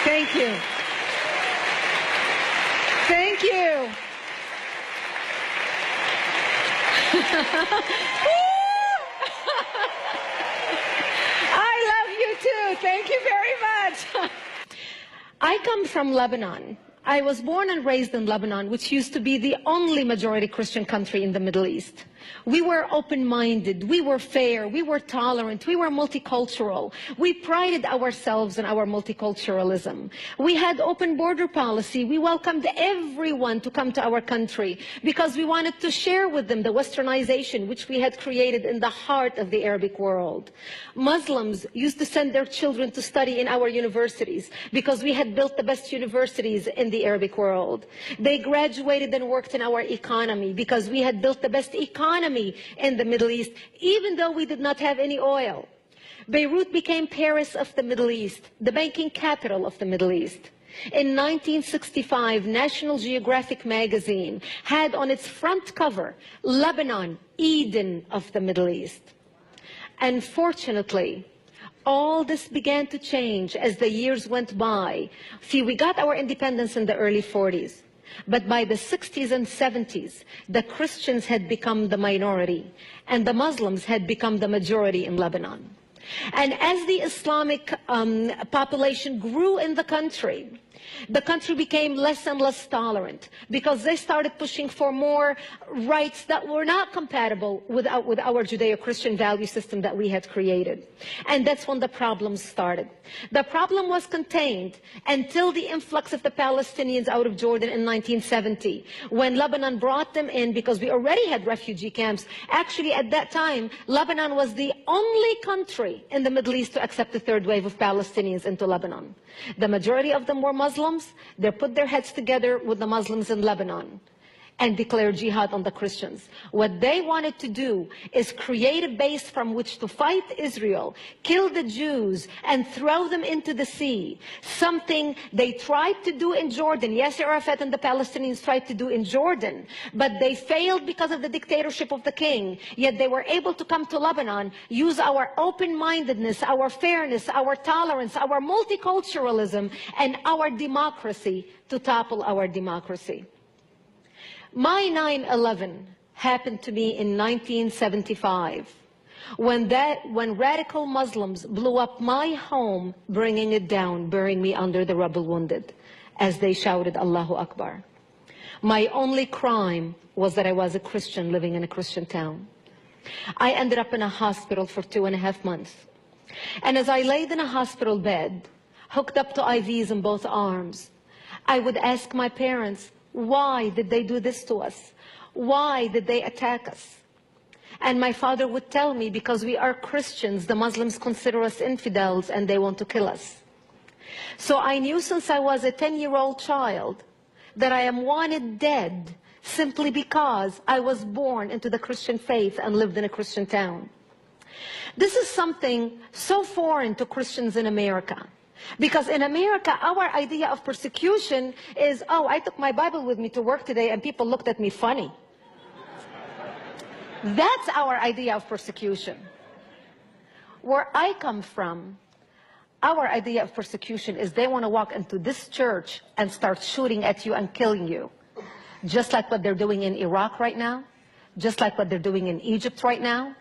Thank you. Thank you. I love you too. Thank you very much. I come from Lebanon. I was born and raised in Lebanon, which used to be the only majority Christian country in the Middle East. We were open-minded, we were fair, we were tolerant, we were multicultural. We prided ourselves in our multiculturalism. We had open border policy. We welcomed everyone to come to our country because we wanted to share with them the westernization which we had created in the heart of the Arabic world. Muslims used to send their children to study in our universities because we had built the best universities in the Arabic world. They graduated and worked in our economy because we had built the best economy in the Middle East, even though we did not have any oil. Beirut became Paris of the Middle East, the banking capital of the Middle East. In 1965, National Geographic magazine had on its front cover, Lebanon, Eden of the Middle East. Unfortunately, all this began to change as the years went by. See, we got our independence in the early 40s. But by the 60s and 70s, the Christians had become the minority, and the Muslims had become the majority in Lebanon. And as the Islamic population grew in the country became less and less tolerant because they started pushing for more rights that were not compatible with our Judeo-Christian value system that we had created. And that's when the problems started. The problem was contained until the influx of the Palestinians out of Jordan in 1970, when Lebanon brought them in because we already had refugee camps. Actually, at that time, Lebanon was the only country in the Middle East to accept the third wave of Palestinians into Lebanon. The majority of them were Muslims. They put their heads together with the Muslims in Lebanon and declared jihad on the Christians. What they wanted to do is create a base from which to fight Israel, kill the Jews, and throw them into the sea. Something they tried to do in Jordan. Yasser Arafat and the Palestinians tried to do in Jordan, but they failed because of the dictatorship of the king. Yet they were able to come to Lebanon, use our open-mindedness, our fairness, our tolerance, our multiculturalism, and our democracy to topple our democracy. My 9/11 happened to me in 1975, when radical Muslims blew up my home, bringing it down, burying me under the rubble wounded, as they shouted, Allahu Akbar. My only crime was that I was a Christian living in a Christian town. I ended up in a hospital for 2.5 months. And as I laid in a hospital bed, hooked up to IVs in both arms, I would ask my parents, why did they do this to us? Why did they attack us? And my father would tell me, because we are Christians, the Muslims consider us infidels and they want to kill us. So I knew since I was a 10-year-old child that I am wanted dead simply because I was born into the Christian faith and lived in a Christian town. This is something so foreign to Christians in America. Because in America, our idea of persecution is, oh, I took my Bible with me to work today and people looked at me funny. That's our idea of persecution. Where I come from, our idea of persecution is they want to walk into this church and start shooting at you and killing you. Just like what they're doing in Iraq right now, just like what they're doing in Egypt right now,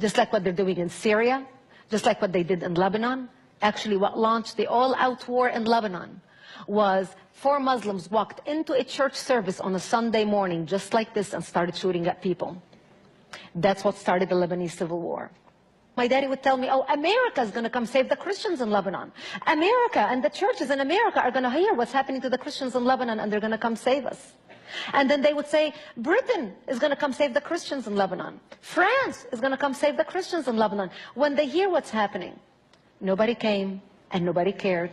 just like what they're doing in Syria, just like what they did in Lebanon. Actually, what launched the all-out war in Lebanon was 4 Muslims walked into a church service on a Sunday morning just like this and started shooting at people. That's what started the Lebanese civil war. My daddy would tell me, oh, America is going to come save the Christians in Lebanon. America and the churches in America are going to hear what's happening to the Christians in Lebanon and they're going to come save us. And then they would say, Britain is going to come save the Christians in Lebanon. France is going to come save the Christians in Lebanon. When they hear what's happening, nobody came and nobody cared.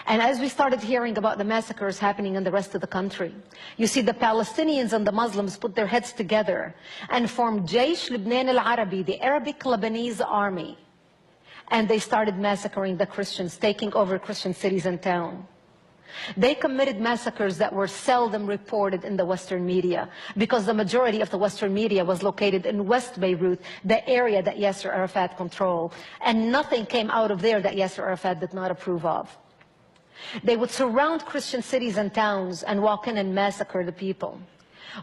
And as we started hearing about the massacres happening in the rest of the country, you see the Palestinians and the Muslims put their heads together and formed 𝐷 Lebanon al-Arabi, the Arabic Lebanese army. And they started massacring the Christians, taking over Christian cities and towns. They committed massacres that were seldom reported in the Western media because the majority of the Western media was located in West Beirut, the area that Yasser Arafat controlled. And nothing came out of there that Yasser Arafat did not approve of. They would surround Christian cities and towns and walk in and massacre the people.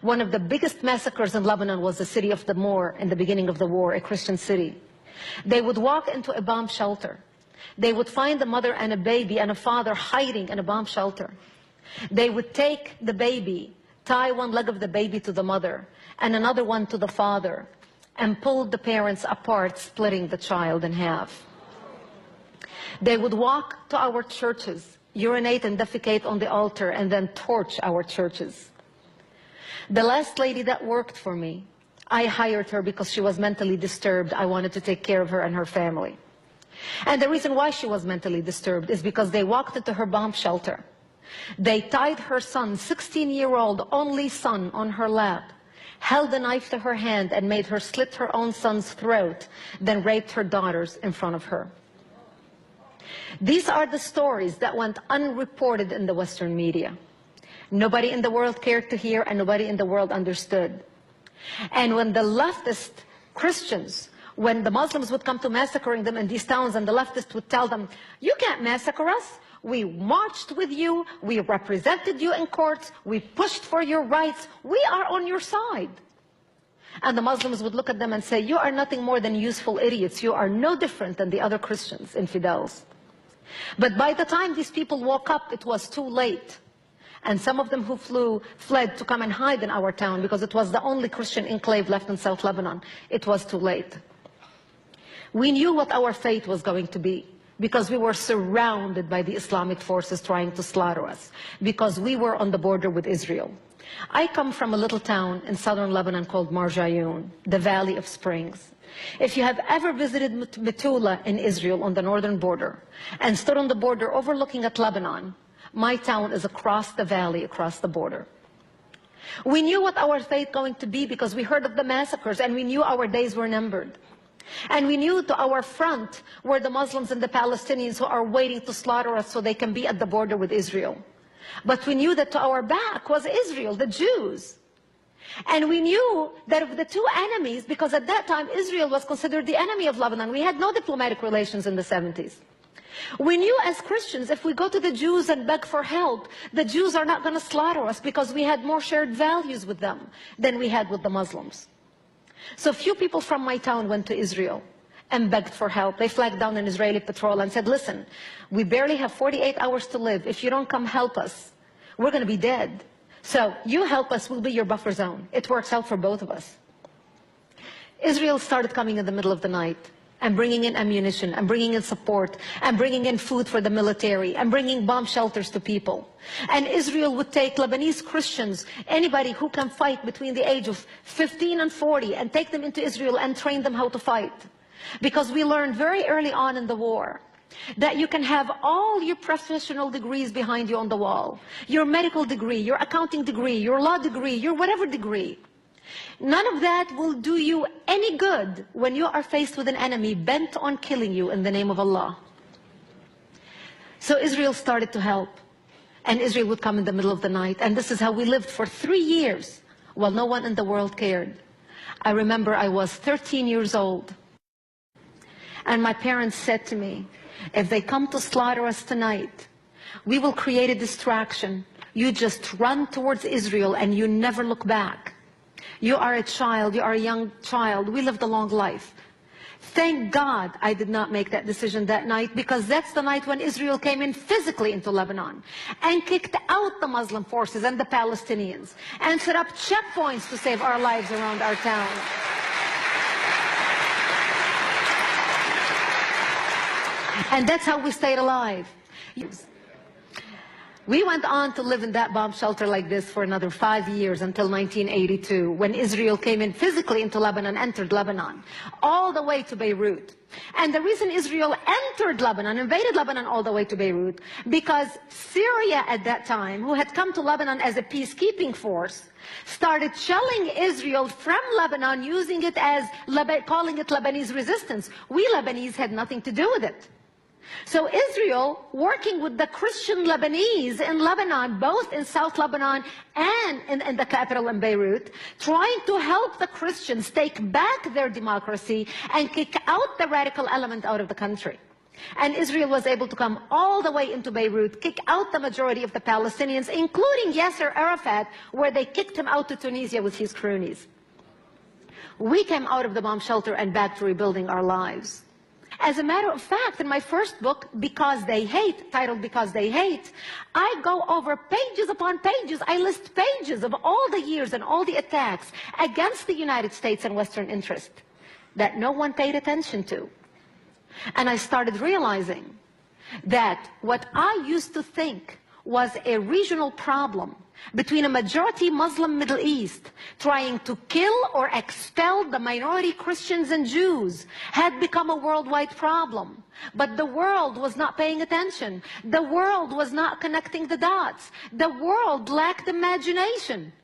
One of the biggest massacres in Lebanon was the city of Damour in the beginning of the war, a Christian city. They would walk into a bomb shelter. They would find a mother and a baby and a father hiding in a bomb shelter. They would take the baby, tie one leg of the baby to the mother and another one to the father, and pull the parents apart, splitting the child in half. They would walk to our churches, urinate and defecate on the altar, and then torch our churches. The last lady that worked for me, I hired her because she was mentally disturbed. I wanted to take care of her and her family. And the reason why she was mentally disturbed is because they walked into her bomb shelter. They tied her son, 16-year-old only son, on her lap, held a knife to her hand and made her slit her own son's throat, then raped her daughters in front of her. These are the stories that went unreported in the Western media. Nobody in the world cared to hear, and nobody in the world understood. And when the leftist Christians, when the Muslims would come to massacring them in these towns, and the leftists would tell them, you can't massacre us. We marched with you. We represented you in courts. We pushed for your rights. We are on your side. And the Muslims would look at them and say, you are nothing more than useful idiots. You are no different than the other Christians, infidels. But by the time these people woke up, it was too late. And some of them who fled to come and hide in our town, because it was the only Christian enclave left in South Lebanon, it was too late. We knew what our fate was going to be, because we were surrounded by the Islamic forces trying to slaughter us, because we were on the border with Israel. I come from a little town in southern Lebanon called Marjayoun, the Valley of Springs. If you have ever visited Metula in Israel on the northern border and stood on the border overlooking at Lebanon, my town is across the valley, across the border. We knew what our fate going to be because we heard of the massacres, and we knew our days were numbered. And we knew to our front were the Muslims and the Palestinians who are waiting to slaughter us so they can be at the border with Israel. But we knew that to our back was Israel, the Jews. And we knew that of the two enemies, because at that time Israel was considered the enemy of Lebanon. We had no diplomatic relations in the 70s. We knew as Christians, if we go to the Jews and beg for help, the Jews are not going to slaughter us because we had more shared values with them than we had with the Muslims. So few people from my town went to Israel and begged for help. They flagged down an Israeli patrol and said, listen, we barely have 48 hours to live. If you don't come help us, we're going to be dead. So you help us, we'll be your buffer zone. It works out for both of us. Israel started coming in the middle of the night and bringing in ammunition and bringing in support and bringing in food for the military and bringing bomb shelters to people. And Israel would take Lebanese Christians, anybody who can fight between the age of 15 and 40, and take them into Israel and train them how to fight. Because we learned very early on in the war that you can have all your professional degrees behind you on the wall, your medical degree, your accounting degree, your law degree, your whatever degree. None of that will do you any good when you are faced with an enemy bent on killing you in the name of Allah. So Israel started to help, and Israel would come in the middle of the night, and this is how we lived for 3 years while no one in the world cared. I remember I was 13 years old, and my parents said to me, if they come to slaughter us tonight, we will create a distraction. You just run towards Israel and you never look back. You are a child, you are a young child. We lived a long life. Thank God I did not make that decision that night, because that's the night when Israel came in physically into Lebanon and kicked out the Muslim forces and the Palestinians and set up checkpoints to save our lives around our town. And that's how we stayed alive. We went on to live in that bomb shelter like this for another 5 years until 1982, when Israel came in physically into Lebanon, entered Lebanon, all the way to Beirut. And the reason Israel entered Lebanon, invaded Lebanon all the way to Beirut, because Syria at that time, who had come to Lebanon as a peacekeeping force, started shelling Israel from Lebanon, using it as, calling it Lebanese resistance. We Lebanese had nothing to do with it. So Israel, working with the Christian Lebanese in Lebanon, both in South Lebanon and in the capital in Beirut, trying to help the Christians take back their democracy and kick out the radical element out of the country. And Israel was able to come all the way into Beirut, kick out the majority of the Palestinians, including Yasser Arafat, where they kicked him out to Tunisia with his cronies. We came out of the bomb shelter and back to rebuilding our lives. As a matter of fact, in my first book, Because They Hate, titled Because They Hate, I go over pages upon pages. I list pages of all the years and all the attacks against the United States and Western interest that no one paid attention to. And I started realizing that what I used to think was a regional problem between a majority Muslim Middle East trying to kill or expel the minority Christians and Jews had become a worldwide problem. But the world was not paying attention. The world was not connecting the dots. The world lacked imagination.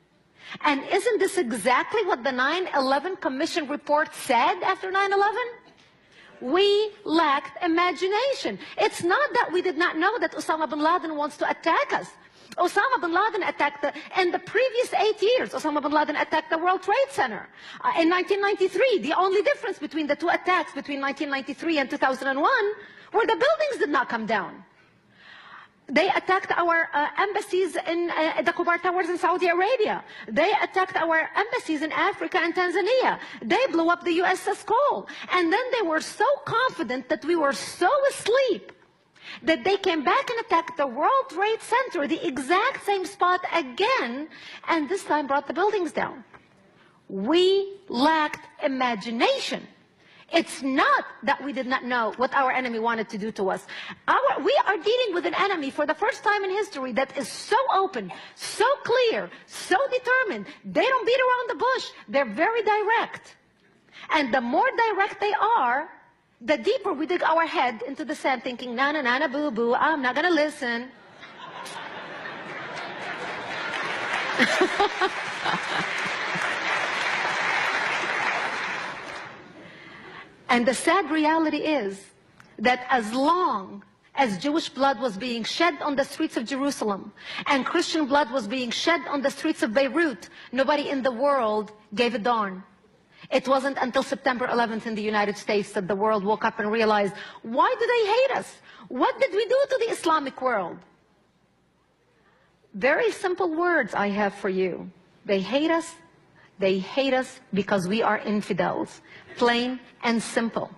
And isn't this exactly what the 9/11 Commission report said after 9/11? We lacked imagination. It's not that we did not know that Osama bin Laden wants to attack us. Osama bin Laden attacked, in the previous 8 years, Osama bin Laden attacked the World Trade Center. In 1993, the only difference between the two attacks between 1993 and 2001 were the buildings did not come down. They attacked our embassies in the Khobar Towers in Saudi Arabia. They attacked our embassies in Africa and Tanzania. They blew up the USS Cole. And then they were so confident that we were so asleep that they came back and attacked the World Trade Center, the exact same spot again, and this time brought the buildings down. We lacked imagination. It's not that we did not know what our enemy wanted to do to us. We are dealing with an enemy for the first time in history that is so open, so clear, so determined. They don't beat around the bush. They're very direct. And the more direct they are, the deeper we dig our head into the sand thinking, na na na na boo boo, I'm not going to listen. And the sad reality is that as long as Jewish blood was being shed on the streets of Jerusalem and Christian blood was being shed on the streets of Beirut, nobody in the world gave a darn. It wasn't until September 11th in the United States that the world woke up and realized, why do they hate us? What did we do to the Islamic world? Very simple words I have for you. They hate us. They hate us because we are infidels. Plain and simple.